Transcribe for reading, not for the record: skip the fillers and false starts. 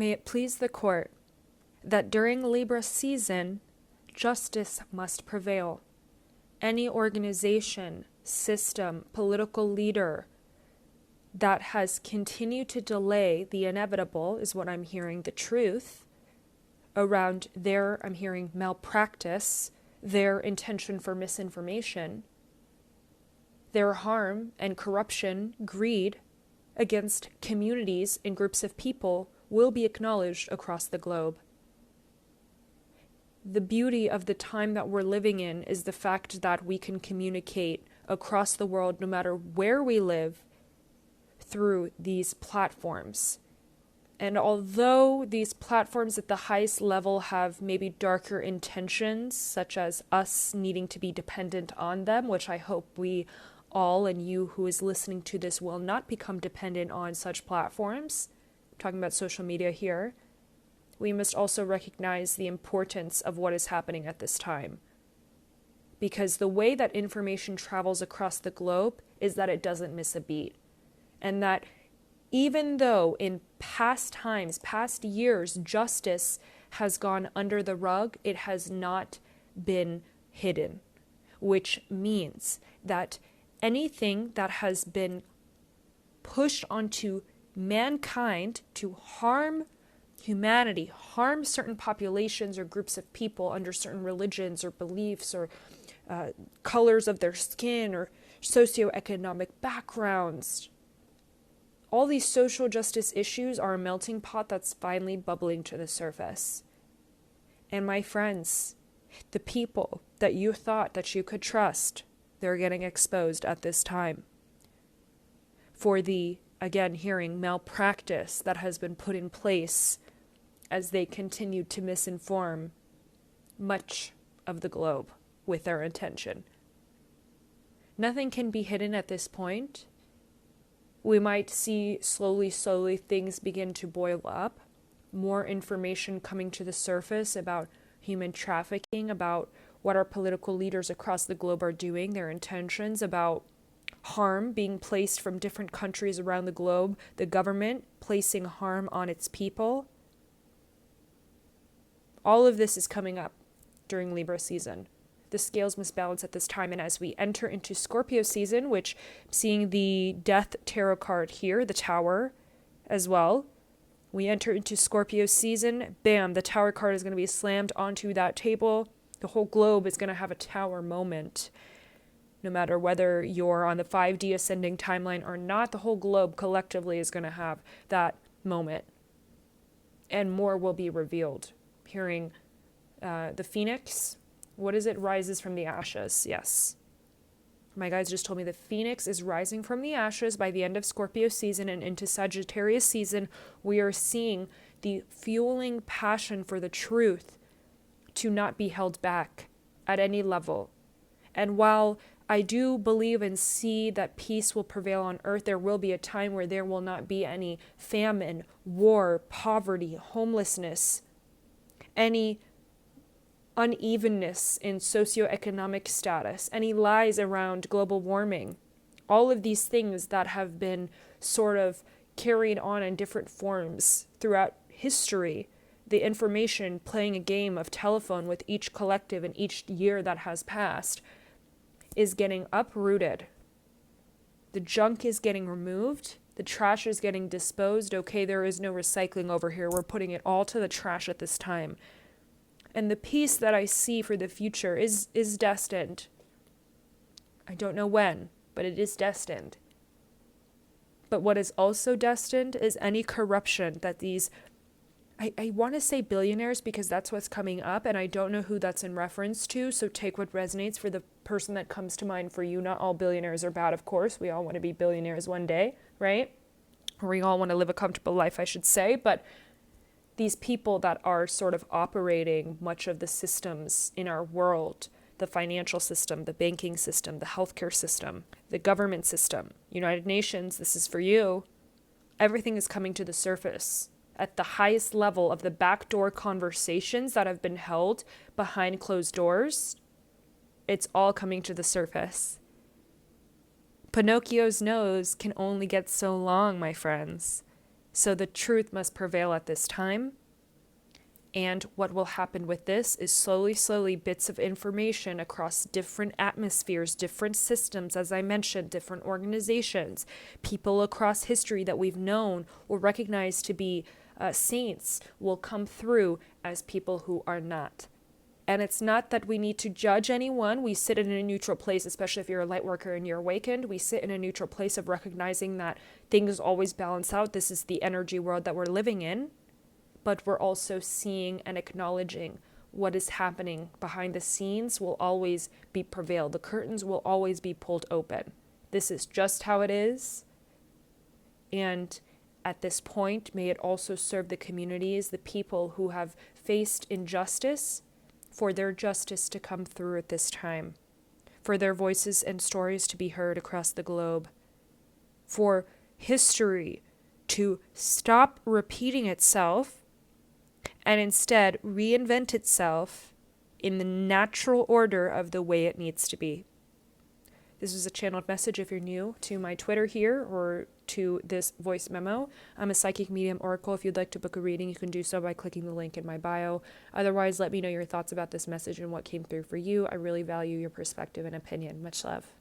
May it please the court that during Libra season, justice must prevail. Any organization, system, political leader that has continued to delay the inevitable is what I'm hearing, the truth around their, I'm hearing malpractice, their intention for misinformation, their harm and corruption, greed against communities and groups of people will be acknowledged across the globe. The beauty of the time that we're living in is the fact that we can communicate across the world, no matter where we live, through these platforms. And although these platforms at the highest level have maybe darker intentions, such as us needing to be dependent on them, which I hope we all and you who is listening to this will not become dependent on such platforms, I'm talking about social media here, we must also recognize the importance of what is happening at this time. Because the way that information travels across the globe is that it doesn't miss a beat. And that even though in past times, past years, justice has gone under the rug, it has not been hidden, which means that anything that has been pushed onto mankind to harm humanity, harm certain populations or groups of people under certain religions or beliefs or colors of their skin or socioeconomic backgrounds. All these social justice issues are a melting pot that's finally bubbling to the surface. And my friends, the people that you thought that you could trust, they're getting exposed at this time for the, again, hearing malpractice that has been put in place as they continue to misinform much of the globe with their intention. Nothing can be hidden at this point. We might see slowly things begin to boil up, more information coming to the surface about human trafficking, about what our political leaders across the globe are doing, their intentions, about harm being placed from different countries around the globe, the government placing harm on its people. All of this is coming up during Libra season. The scales must balance at this time, and as we enter into Scorpio season, which I'm seeing the Death Tarot card here, the Tower as well, we enter into Scorpio season, bam, the Tower card is going to be slammed onto that table. The whole globe is going to have a Tower moment. No matter whether you're on the 5D ascending timeline or not, the whole globe collectively is going to have that moment. And more will be revealed. Hearing the Phoenix, what is it? Rises from the ashes. Yes. My guides just told me the Phoenix is rising from the ashes by the end of Scorpio season and into Sagittarius season. We are seeing the fueling passion for the truth to not be held back at any level. And while I do believe and see that peace will prevail on earth, there will be a time where there will not be any famine, war, poverty, homelessness, any unevenness in socioeconomic status, any lies around global warming, all of these things that have been sort of carried on in different forms throughout history, the information playing a game of telephone with each collective in each year that has passed is getting uprooted. The junk is getting removed. The trash is getting disposed. Okay, there is no recycling over here. We're putting it all to the trash at this time. And the peace that I see for the future is destined. I don't know when, but it is destined. But what is also destined is any corruption that these, I want to say billionaires because that's what's coming up, and I don't know who that's in reference to, so take what resonates for the person that comes to mind for you. Not all billionaires are bad, of course. We all want to be billionaires one day, right? Or we all want to live a comfortable life, I should say, but these people that are sort of operating much of the systems in our world, the financial system, the banking system, the healthcare system, the government system, United Nations, this is for you. Everything is coming to the surface at the highest level of the backdoor conversations that have been held behind closed doors. It's all coming to the surface. Pinocchio's nose can only get so long, my friends. So the truth must prevail at this time. And what will happen with this is slowly, bits of information across different atmospheres, different systems, as I mentioned, different organizations, people across history that we've known or recognized to be saints will come through as people who are not. And it's not that we need to judge anyone. We sit in a neutral place, especially if you're a light worker and you're awakened. We sit in a neutral place of recognizing that things always balance out. This is the energy world that we're living in. But we're also seeing and acknowledging what is happening behind the scenes will always be prevailed. The curtains will always be pulled open. This is just how it is. And at this point, may it also serve the communities, the people who have faced injustice, for their justice to come through at this time, for their voices and stories to be heard across the globe, for history to stop repeating itself and instead reinvent itself in the natural order of the way it needs to be. This is a channeled message if you're new to my Twitter here or to this voice memo. I'm a psychic medium oracle. If you'd like to book a reading, you can do so by clicking the link in my bio. Otherwise, let me know your thoughts about this message and what came through for you. I really value your perspective and opinion. Much love.